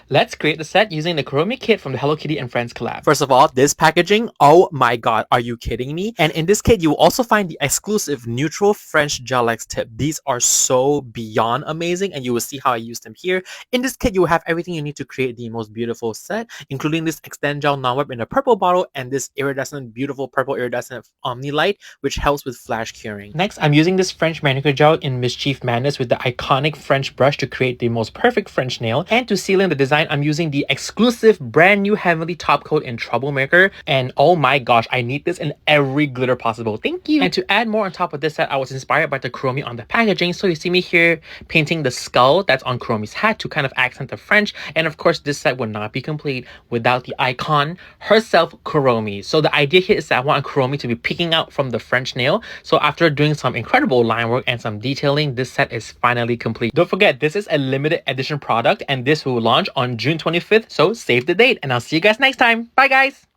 Let's create the set using the Kuromi kit from the Hello Kitty and Friends collab. First of all, this packaging, oh my god, are you kidding me? And in this kit, you will also find the exclusive neutral French Gel-X tip. These are so beyond amazing, and you will see how I use them here. In this kit, you will have everything you need to create the most beautiful set, including this Extend Gel Non-Web in a purple bottle and this iridescent, beautiful purple iridescent Omni Light, which helps with flash curing. Next, I'm using this French manicure gel in Mischief Madness with the iconic French brush to create the most perfect French nail. And to seal in the design, I'm using the exclusive brand new Heavenly Top Coat in Troublemaker. And oh my gosh, I need this in every glitter possible. Thank you! And to add more on top of this set, I was inspired by the Kuromi on the packaging. So you see me here painting the skull that's on Kuromi's hat to kind of accent the French. And of course, this set would not be complete without the icon herself, Kuromi. So the idea here is that I want Kuromi to be peeking out from the French nail. So after doing some incredible line work and some detailing, this set is finally complete. Don't forget, this is a limited edition product and this will launch on June 25th, so save the date and I'll see you guys next time. Bye guys!